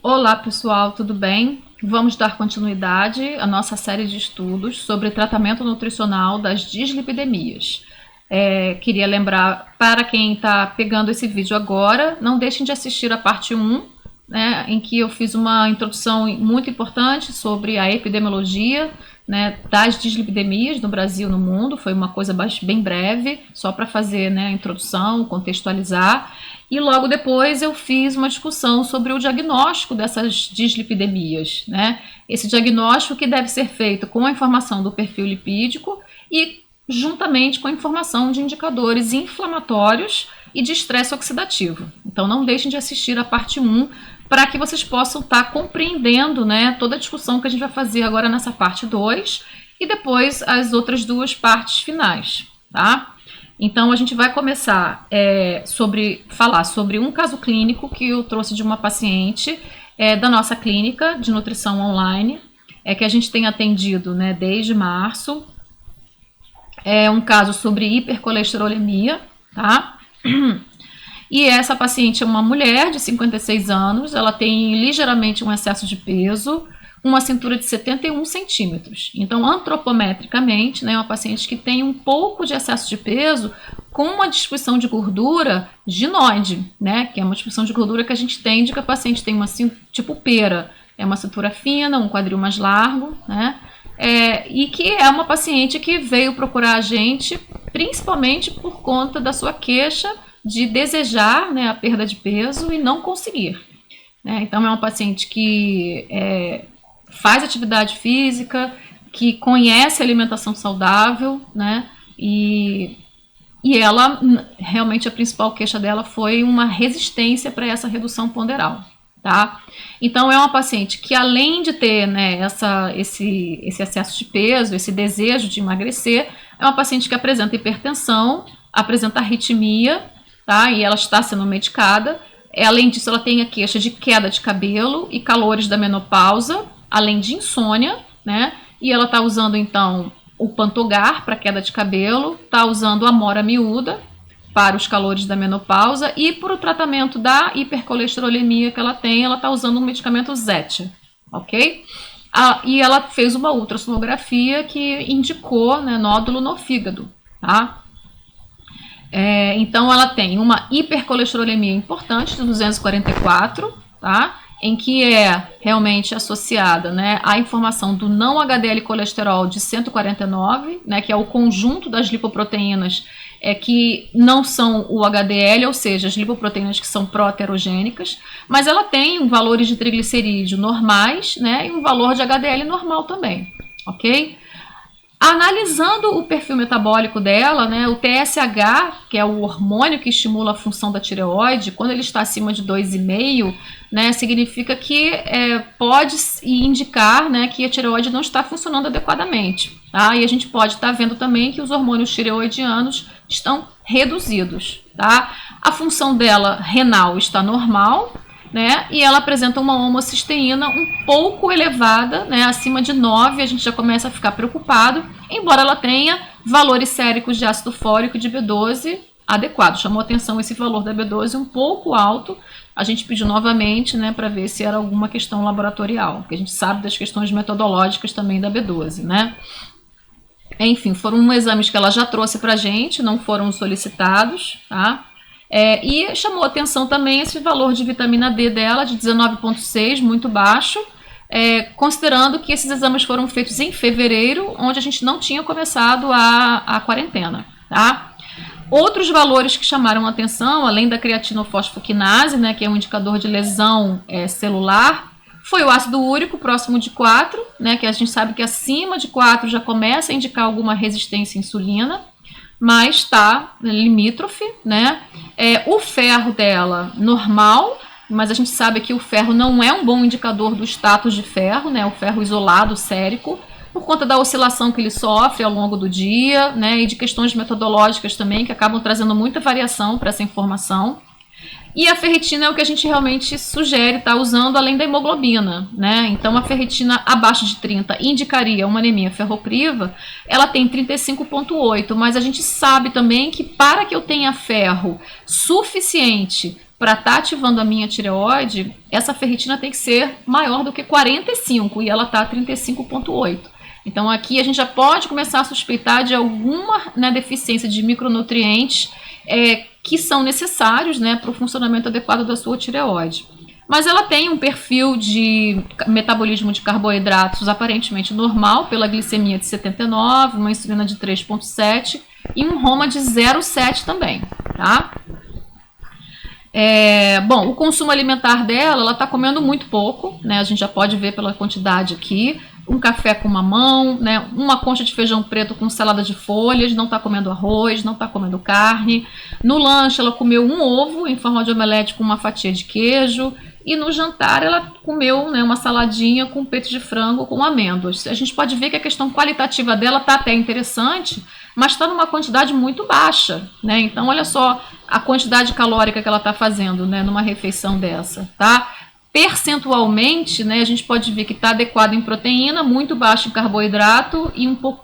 Olá pessoal, tudo bem? Vamos dar continuidade à nossa série de estudos sobre tratamento nutricional das dislipidemias. Queria lembrar para quem está pegando esse vídeo agora, não deixem de assistir a parte 1, né, em que eu fiz uma introdução muito importante sobre a epidemiologia, né, das dislipidemias no Brasil e no mundo. Foi uma coisa bem breve, só para fazer, né, a introdução, contextualizar. E logo depois eu fiz uma discussão sobre o diagnóstico dessas dislipidemias, né? Esse diagnóstico que deve ser feito com a informação do perfil lipídico e juntamente com a informação de indicadores inflamatórios e de estresse oxidativo. Então não deixem de assistir a parte 1 para que vocês possam estar compreendendo, né, toda a discussão que a gente vai fazer agora nessa parte 2 e depois as outras duas partes finais, tá? Então a gente vai começar falar sobre um caso clínico que eu trouxe de uma paciente da nossa clínica de nutrição online, que a gente tem atendido, né, desde março. É um caso sobre hipercolesterolemia, tá? E essa paciente é uma mulher de 56 anos, ela tem ligeiramente um excesso de peso, uma cintura de 71 centímetros. Então, antropometricamente, né, é uma paciente que tem um pouco de excesso de peso com uma distribuição de gordura ginoide, né, que é uma distribuição de gordura que a gente entende que a paciente tem uma tipo pera, é uma cintura fina, um quadril mais largo, né, e que é uma paciente que veio procurar a gente principalmente por conta da sua queixa de desejar, né, a perda de peso e não conseguir. Né? Então, é uma paciente que faz atividade física, que conhece a alimentação saudável, né? E ela, realmente, a principal queixa dela foi uma resistência para essa redução ponderal, tá? Então, é uma paciente que, além de ter, né, esse excesso de peso, esse desejo de emagrecer, é uma paciente que apresenta hipertensão, apresenta arritmia, tá? E ela está sendo medicada. Além disso, ela tem a queixa de queda de cabelo e calores da menopausa, além de insônia, né? E ela está usando, então, o Pantogar para queda de cabelo, está usando a Mora miúda para os calores da menopausa e para o tratamento da hipercolesterolemia que ela tem, ela está usando um medicamento Zetia, ok? E ela fez uma ultrassonografia que indicou, né, nódulo no fígado, tá? Então ela tem uma hipercolesterolemia importante de 244, tá? Em que é realmente associada, né, à informação do não HDL colesterol de 149, né, que é o conjunto das lipoproteínas que não são o HDL, ou seja, as lipoproteínas que são proaterogênicas, mas ela tem valores de triglicerídeo normais, né, e um valor de HDL normal também, ok? Analisando o perfil metabólico dela, né, o TSH, que é o hormônio que estimula a função da tireoide, quando ele está acima de 2,5, né, significa que pode indicar, né, que a tireoide não está funcionando adequadamente. Tá? E a gente pode estar vendo também que os hormônios tireoidianos estão reduzidos. Tá? A função dela renal está normal, né? E ela apresenta uma homocisteína um pouco elevada, né? Acima de 9, a gente já começa a ficar preocupado, embora ela tenha valores séricos de ácido fólico e de B12 adequados. Chamou atenção esse valor da B12 um pouco alto. A gente pediu novamente, né, para ver se era alguma questão laboratorial, porque a gente sabe das questões metodológicas também da B12, né? Enfim, foram exames que ela já trouxe para a gente, não foram solicitados, tá? E chamou atenção também esse valor de vitamina D dela, de 19,6, muito baixo, considerando que esses exames foram feitos em fevereiro, onde a gente não tinha começado a quarentena. Tá? Outros valores que chamaram atenção, além da creatinofosfoquinase, né, que é um indicador de lesão celular, foi o ácido úrico próximo de 4, né, que a gente sabe que acima de 4 já começa a indicar alguma resistência à insulina, mas está limítrofe, né? O ferro dela, normal, mas a gente sabe que o ferro não é um bom indicador do status de ferro, né? O ferro isolado, sérico, por conta da oscilação que ele sofre ao longo do dia, né? E de questões metodológicas também, que acabam trazendo muita variação para essa informação. E a ferritina é o que a gente realmente sugere estar usando além da hemoglobina, né? Então a ferritina abaixo de 30 indicaria uma anemia ferropriva, ela tem 35,8, mas a gente sabe também que para que eu tenha ferro suficiente para estar ativando a minha tireoide, essa ferritina tem que ser maior do que 45 e ela está 35,8. Então aqui a gente já pode começar a suspeitar de alguma, né, deficiência de micronutrientes que são necessários, né, para o funcionamento adequado da sua tireoide. Mas ela tem um perfil de metabolismo de carboidratos aparentemente normal, pela glicemia de 79, uma insulina de 3,7 e um ROMA de 0,7 também, tá? Bom, o consumo alimentar dela, ela está comendo muito pouco, né? A gente já pode ver pela quantidade aqui. Um café com mamão, né? Uma concha de feijão preto com salada de folhas, não está comendo arroz, não está comendo carne. No lanche, ela comeu um ovo em forma de omelete com uma fatia de queijo. E no jantar ela comeu, né, uma saladinha com peito de frango com amêndoas. A gente pode ver que a questão qualitativa dela está até interessante, mas está numa quantidade muito baixa, né? Então olha só a quantidade calórica que ela está fazendo, né, numa refeição dessa, tá? Percentualmente, né, a gente pode ver que está adequado em proteína, muito baixo em carboidrato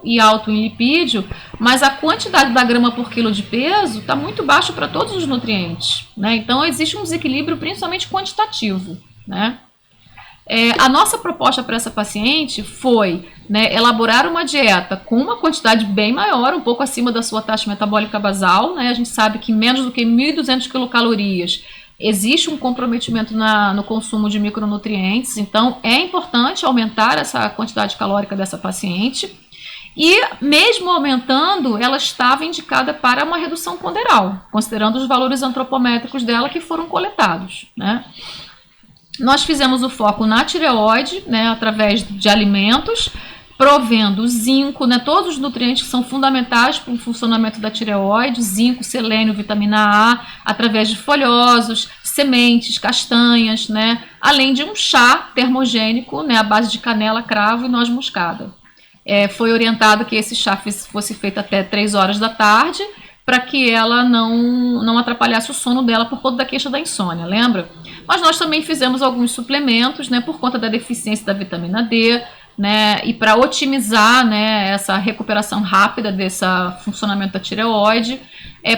e alto em lipídio, mas a quantidade da grama por quilo de peso está muito baixo para todos os nutrientes, né? Então existe um desequilíbrio principalmente quantitativo, né? A nossa proposta para essa paciente foi, né, elaborar uma dieta com uma quantidade bem maior, um pouco acima da sua taxa metabólica basal, né? A gente sabe que menos do que 1.200 quilocalorias existe um comprometimento no consumo de micronutrientes, então é importante aumentar essa quantidade calórica dessa paciente. E mesmo aumentando, ela estava indicada para uma redução ponderal, considerando os valores antropométricos dela que foram coletados, né? Nós fizemos o foco na tireoide, né, através de alimentos, provendo zinco, né, todos os nutrientes que são fundamentais para o funcionamento da tireoide, zinco, selênio, vitamina A, através de folhosos, sementes, castanhas, né, além de um chá termogênico, né, à base de canela, cravo e noz moscada. Foi orientado que esse chá fosse feito até 3 horas da tarde, para que ela não atrapalhasse o sono dela por conta da queixa da insônia, lembra? Mas nós também fizemos alguns suplementos, né, por conta da deficiência da vitamina D, né, e para otimizar, né, essa recuperação rápida desse funcionamento da tireoide,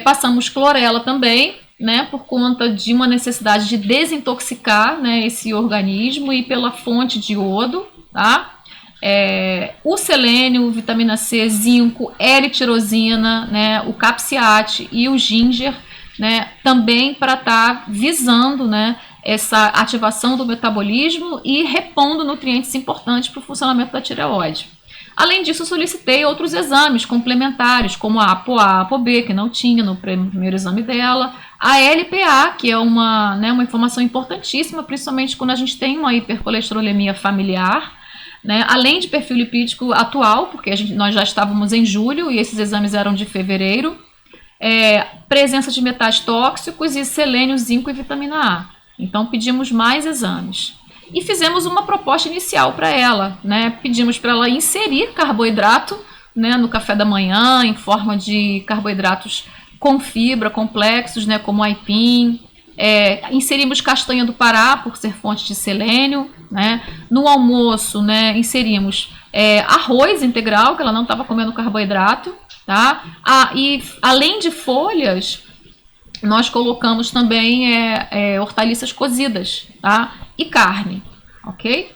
passamos clorela também, né, por conta de uma necessidade de desintoxicar, né, esse organismo e pela fonte de iodo, tá? O selênio, vitamina C, zinco, L-tirosina, né, o capsiate e o ginger, né, também para estar visando, né, essa ativação do metabolismo e repondo nutrientes importantes para o funcionamento da tireoide. Além disso, solicitei outros exames complementares, como a ApoA, ApoB, que não tinha no primeiro exame dela, a LPA, que é uma informação importantíssima, principalmente quando a gente tem uma hipercolesterolemia familiar, né? Além de perfil lipídico atual, porque nós já estávamos em julho e esses exames eram de fevereiro, presença de metais tóxicos e selênio, zinco e vitamina A. Então pedimos mais exames. E fizemos uma proposta inicial para ela, né? Pedimos para ela inserir carboidrato, né, no café da manhã, em forma de carboidratos com fibra, complexos, né, como aipim. Inserimos castanha do Pará, por ser fonte de selênio, né? No almoço, né, inserimos arroz integral, que ela não estava comendo carboidrato, tá? E além de folhas, nós colocamos também hortaliças cozidas, tá? E carne, ok?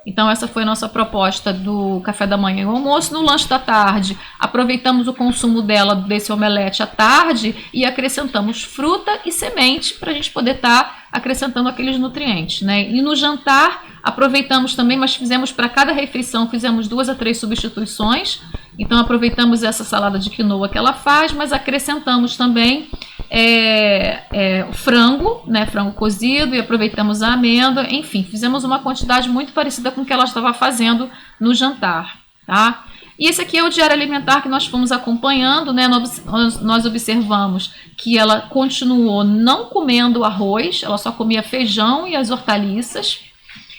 Então essa foi a nossa proposta do café da manhã e o almoço. No lanche da tarde, aproveitamos o consumo dela desse omelete à tarde e acrescentamos fruta e semente para a gente poder estar acrescentando aqueles nutrientes, né? E no jantar, aproveitamos também, mas fizemos para cada refeição, fizemos 2 a 3 substituições. Então aproveitamos essa salada de quinoa que ela faz, mas acrescentamos também frango, né, frango cozido, e aproveitamos a amêndoa. Enfim, fizemos uma quantidade muito parecida com o que ela estava fazendo no jantar, tá? E esse aqui é o diário alimentar que nós fomos acompanhando, né? Nós observamos que ela continuou não comendo arroz, ela só comia feijão e as hortaliças.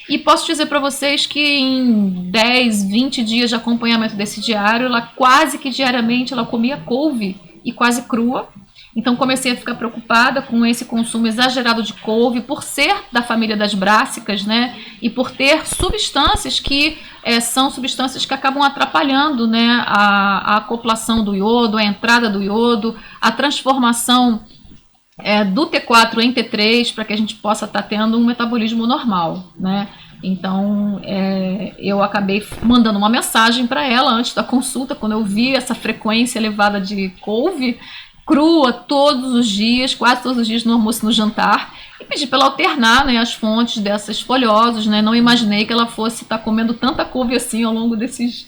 E posso dizer para vocês que em 10, 20 dias de acompanhamento desse diário, ela quase que diariamente ela comia couve e quase crua. Então comecei a ficar preocupada com esse consumo exagerado de couve, por ser da família das brássicas, né? E por ter substâncias que são substâncias que acabam atrapalhando, né, a acoplação do iodo, a entrada do iodo, a transformação do T4 em T3 para que a gente possa estar tendo um metabolismo normal, né? Então, eu acabei mandando uma mensagem para ela antes da consulta, quando eu vi essa frequência elevada de couve crua todos os dias, quase todos os dias no almoço e no jantar, e pedi para ela alternar, né, as fontes dessas folhosas, né? Não imaginei que ela fosse estar comendo tanta couve assim ao longo desses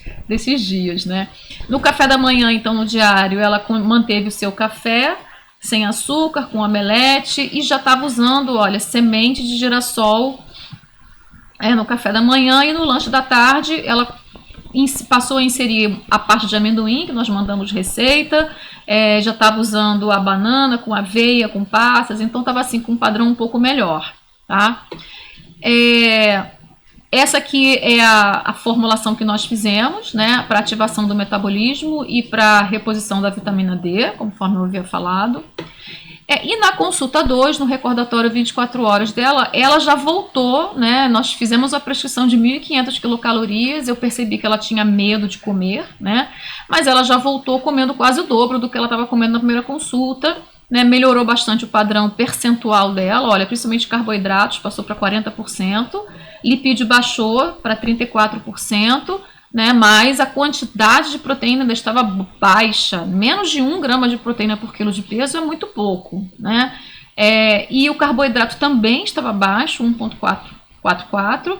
dias, né? No café da manhã, então, no diário, ela manteve o seu café sem açúcar, com omelete, e já estava usando, olha, semente de girassol no café da manhã, e no lanche da tarde ela passou a inserir a parte de amendoim, que nós mandamos receita, já estava usando a banana com aveia, com passas, então estava assim com um padrão um pouco melhor, tá? Essa aqui é a formulação que nós fizemos, né, para ativação do metabolismo e para reposição da vitamina D, conforme eu havia falado. E na consulta 2, no recordatório 24 horas dela, ela já voltou, né? Nós fizemos a prescrição de 1.500 quilocalorias, eu percebi que ela tinha medo de comer, né? Mas ela já voltou comendo quase o dobro do que ela estava comendo na primeira consulta, né? Melhorou bastante o padrão percentual dela, olha, principalmente carboidratos, passou para 40%, lipídio baixou para 34%, né, mas a quantidade de proteína ainda estava baixa, menos de 1 grama de proteína por quilo de peso é muito pouco, né? E o carboidrato também estava baixo, 1,44,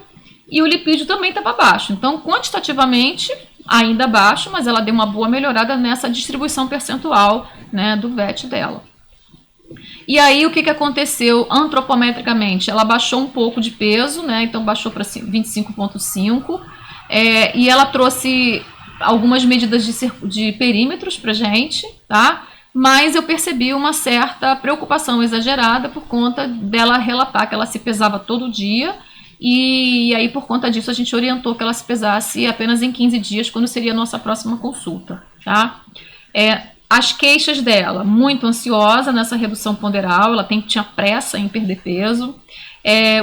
e o lipídio também estava baixo, então quantitativamente ainda baixo, mas ela deu uma boa melhorada nessa distribuição percentual, né, do VET dela. E aí o que aconteceu antropometricamente? Ela baixou um pouco de peso, né, então baixou para 25,5, e ela trouxe algumas medidas de perímetros pra gente, tá? Mas eu percebi uma certa preocupação exagerada por conta dela relatar que ela se pesava todo dia, e aí por conta disso a gente orientou que ela se pesasse apenas em 15 dias, quando seria a nossa próxima consulta, tá? As queixas dela, muito ansiosa nessa redução ponderal, ela tinha pressa em perder peso.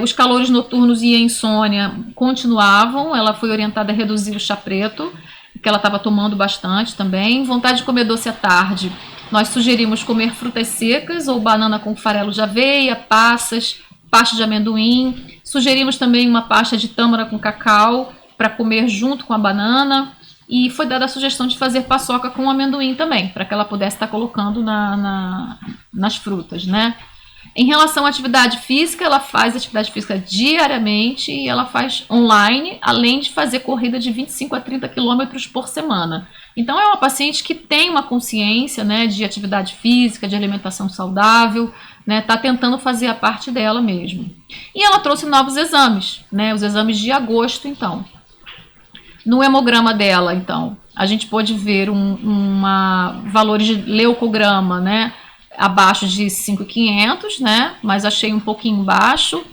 Os calores noturnos e a insônia continuavam, ela foi orientada a reduzir o chá preto, que ela estava tomando bastante também. Vontade de comer doce à tarde, nós sugerimos comer frutas secas ou banana com farelo de aveia, passas, pasta de amendoim. Sugerimos também uma pasta de tâmara com cacau para comer junto com a banana. E foi dada a sugestão de fazer paçoca com amendoim também, para que ela pudesse estar colocando nas frutas, né? Em relação à atividade física, ela faz atividade física diariamente e ela faz online, além de fazer corrida de 25 a 30 quilômetros por semana. Então é uma paciente que tem uma consciência, né, de atividade física, de alimentação saudável, né, tá tentando fazer a parte dela mesmo. E ela trouxe novos exames, né, os exames de agosto, então. No hemograma dela, então, a gente pôde ver valores de leucograma, né, abaixo de 5.500, né, mas achei um pouquinho baixo.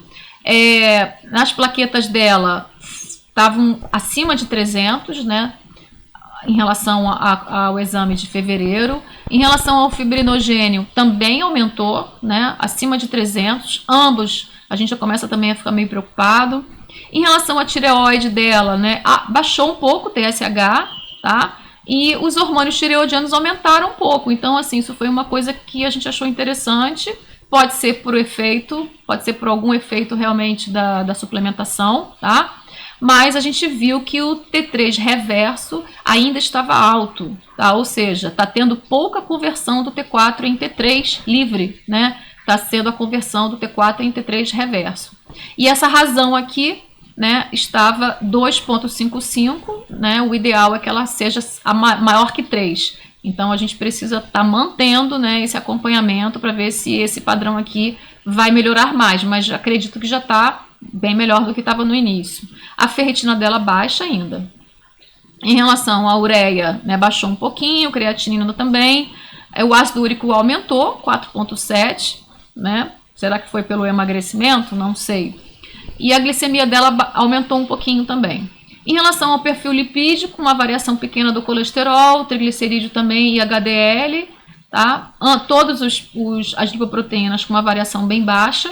Nas plaquetas dela, estavam acima de 300, né, em relação ao exame de fevereiro. Em relação ao fibrinogênio, também aumentou, né, acima de 300. Ambos, a gente já começa também a ficar meio preocupado. Em relação à tireoide dela, né, baixou um pouco o TSH, tá? E os hormônios tireoidianos aumentaram um pouco. Então, assim, isso foi uma coisa que a gente achou interessante. Pode ser por efeito, pode ser por algum efeito realmente da suplementação, tá? Mas a gente viu que o T3 reverso ainda estava alto, tá? Ou seja, está tendo pouca conversão do T4 em T3 livre, né? Está sendo a conversão do T4 em T3 reverso. E essa razão aqui, né, estava 2,55, né? O ideal é que ela seja maior que 3. Então a gente precisa estar mantendo, né, esse acompanhamento para ver se esse padrão aqui vai melhorar mais, mas acredito que já está bem melhor do que estava no início. A ferritina dela baixa ainda. Em relação à ureia, né, baixou um pouquinho, creatinina também. O ácido úrico aumentou, 4,7, né? Será que foi pelo emagrecimento? Não sei. E a glicemia dela aumentou um pouquinho também. Em relação ao perfil lipídico, uma variação pequena do colesterol, triglicerídeo também e HDL, tá? Todas as lipoproteínas com uma variação bem baixa.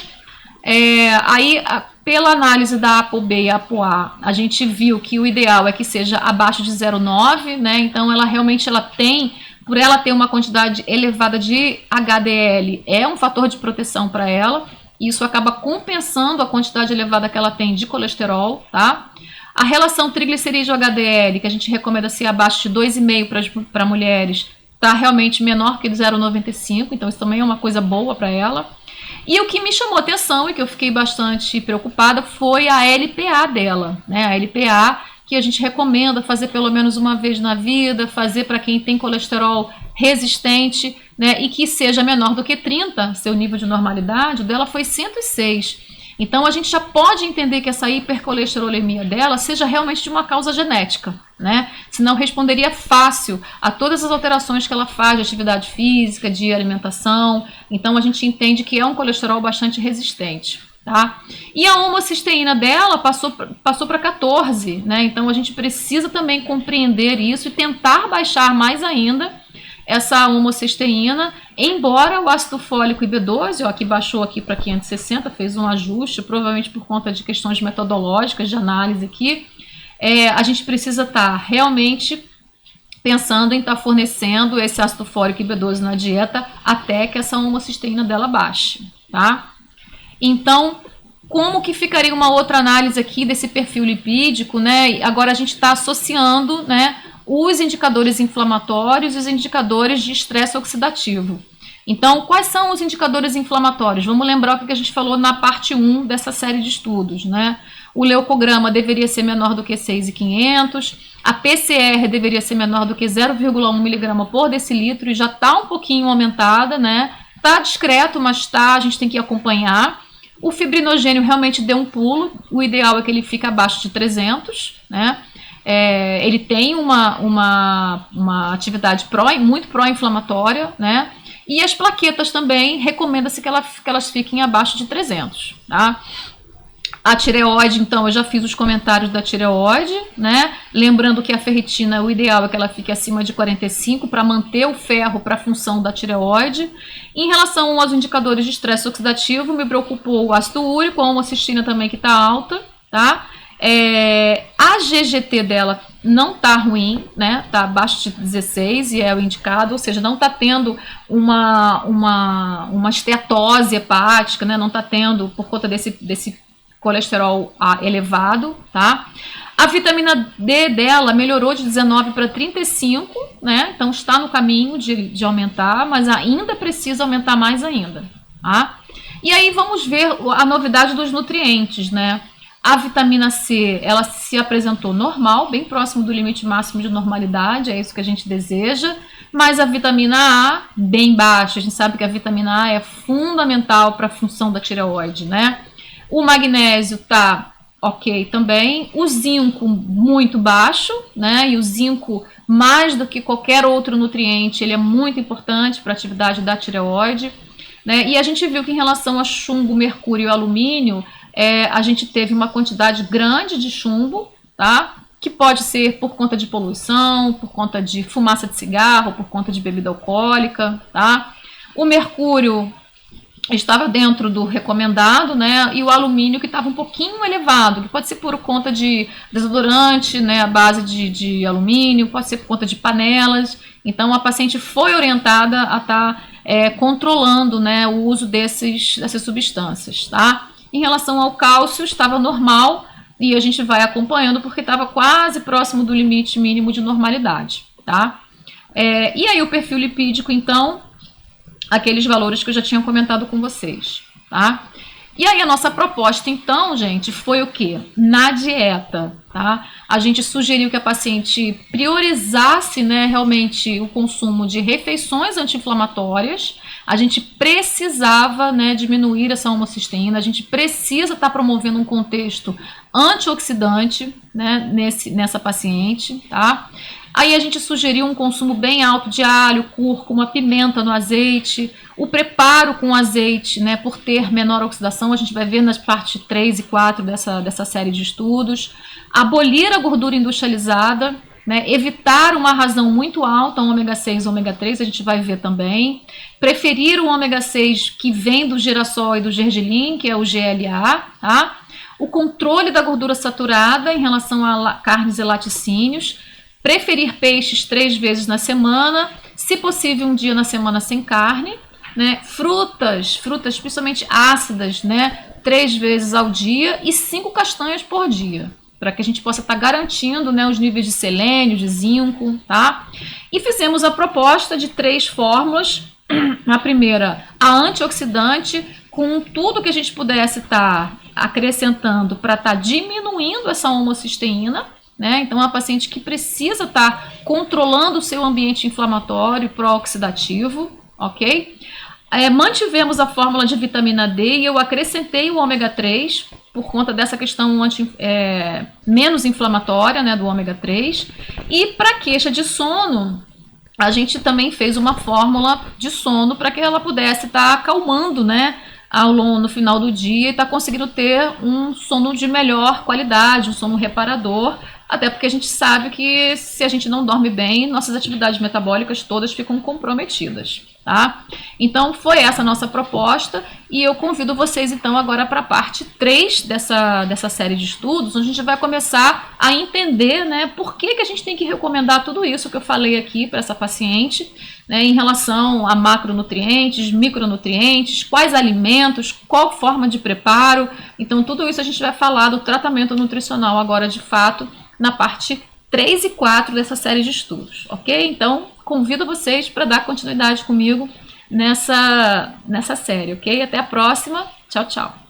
Pela análise da ApoB e ApoA, a gente viu que o ideal é que seja abaixo de 0,9, né? Então ela realmente tem por ela ter uma quantidade elevada de HDL, é um fator de proteção para ela. Isso acaba compensando a quantidade elevada que ela tem de colesterol, tá? A relação triglicerídeo-HDL, que a gente recomenda ser abaixo de 2,5 para mulheres, está realmente menor que 0,95, então isso também é uma coisa boa para ela. E o que me chamou atenção e que eu fiquei bastante preocupada foi a LPA dela, né? A LPA que a gente recomenda fazer pelo menos uma vez na vida, fazer para quem tem colesterol resistente, né? E que seja menor do que 30, seu nível de normalidade, o dela foi 106. Então a gente já pode entender que essa hipercolesterolemia dela seja realmente de uma causa genética, né? Senão responderia fácil a todas as alterações que ela faz de atividade física, de alimentação. Então a gente entende que é um colesterol bastante resistente, tá? E a homocisteína dela passou para 14, né? Então a gente precisa também compreender isso e tentar baixar mais ainda essa homocisteína, embora o ácido fólico e B12, ó, que baixou aqui para 560, fez um ajuste, provavelmente por conta de questões metodológicas de análise aqui, a gente precisa estar realmente pensando em estar fornecendo esse ácido fólico e B12 na dieta até que essa homocisteína dela baixe, tá? Então, como que ficaria uma outra análise aqui desse perfil lipídico, né? Agora a gente está associando, né, os indicadores inflamatórios e os indicadores de estresse oxidativo. Então, quais são os indicadores inflamatórios? Vamos lembrar o que a gente falou na parte 1 dessa série de estudos, né? O leucograma deveria ser menor do que 6,500, a PCR deveria ser menor do que 0,1 mg por decilitro e já está um pouquinho aumentada, né? Está discreto, mas tá, a gente tem que acompanhar. O fibrinogênio realmente deu um pulo, o ideal é que ele fique abaixo de 300, né? Ele tem uma atividade muito pró-inflamatória, né? E as plaquetas também, recomenda-se que elas fiquem abaixo de 300, tá? A tireoide, então, eu já fiz os comentários da tireoide, né? Lembrando que a ferritina, o ideal é que ela fique acima de 45 para manter o ferro para a função da tireoide. Em relação aos indicadores de estresse oxidativo, me preocupou o ácido úrico, a homocisteína também que está alta, tá? A GGT dela não tá ruim, né? Tá abaixo de 16 e é o indicado, ou seja, não tá tendo uma esteatose hepática, né? Não tá tendo por conta desse colesterol elevado, tá? A vitamina D dela melhorou de 19 para 35, né? Então está no caminho de aumentar, mas ainda precisa aumentar mais ainda, tá? E aí vamos ver a novidade dos nutrientes, né? A vitamina C, ela se apresentou normal, bem próximo do limite máximo de normalidade, é isso que a gente deseja, mas a vitamina A, bem baixa. A gente sabe que a vitamina A é fundamental para a função da tireoide, né? O magnésio tá ok também, o zinco muito baixo, né? E o zinco, mais do que qualquer outro nutriente, ele é muito importante para a atividade da tireoide, né? E a gente viu que em relação a chumbo, mercúrio e alumínio, a gente teve uma quantidade grande de chumbo, tá? Que pode ser por conta de poluição, por conta de fumaça de cigarro, por conta de bebida alcoólica, tá? O mercúrio estava dentro do recomendado, né? E o alumínio que estava um pouquinho elevado, que pode ser por conta de desodorante, né? A base de alumínio, pode ser por conta de panelas. Então a paciente foi orientada a estar controlando, né, o uso dessas substâncias, tá? Em relação ao cálcio, estava normal e a gente vai acompanhando porque estava quase próximo do limite mínimo de normalidade, tá? E aí o perfil lipídico, então, aqueles valores que eu já tinha comentado com vocês, tá? E aí a nossa proposta, então, gente, foi o quê? Na dieta, tá? A gente sugeriu que a paciente priorizasse, né, realmente o consumo de refeições anti-inflamatórias. A gente precisava, né, diminuir essa homocisteína, a gente precisa estar promovendo um contexto antioxidante, né, nessa paciente, tá? Aí a gente sugeriu um consumo bem alto de alho, cúrcuma, pimenta no azeite, o preparo com azeite, né, por ter menor oxidação, a gente vai ver nas partes 3 e 4 dessa série de estudos. Abolir a gordura industrializada, né, evitar uma razão muito alta, ômega 6 e ômega 3, a gente vai ver também. Preferir o ômega 6 que vem do girassol e do gergelim, que é o GLA, tá? O controle da gordura saturada em relação a carnes e laticínios. Preferir peixes 3 vezes na semana Se possível, um dia na semana sem carne, né? Frutas principalmente ácidas, né? 3 vezes ao dia e 5 castanhas por dia, para que a gente possa estar garantindo, né, os níveis de selênio, de zinco, tá? E fizemos a proposta de 3 fórmulas. A primeira, a antioxidante, com tudo que a gente pudesse estar acrescentando para estar diminuindo essa homocisteína, né? Então, é uma paciente que precisa estar controlando o seu ambiente inflamatório pró-oxidativo, ok? Mantivemos a fórmula de vitamina D e eu acrescentei o ômega 3 por conta dessa questão menos inflamatória, né, do ômega 3. E para queixa de sono, a gente também fez uma fórmula de sono para que ela pudesse estar acalmando, né, no final do dia e estar conseguindo ter um sono de melhor qualidade, um sono reparador, até porque a gente sabe que se a gente não dorme bem, nossas atividades metabólicas todas ficam comprometidas, tá? Então foi essa a nossa proposta e eu convido vocês então agora para a parte 3 dessa série de estudos, onde a gente vai começar a entender, né, por que a gente tem que recomendar tudo isso que eu falei aqui para essa paciente, né, em relação a macronutrientes, micronutrientes, quais alimentos, qual forma de preparo. Então tudo isso a gente vai falar do tratamento nutricional agora de fato, na parte 3 e 4 dessa série de estudos, ok? Então, convido vocês para dar continuidade comigo nessa série, ok? Até a próxima. Tchau, tchau.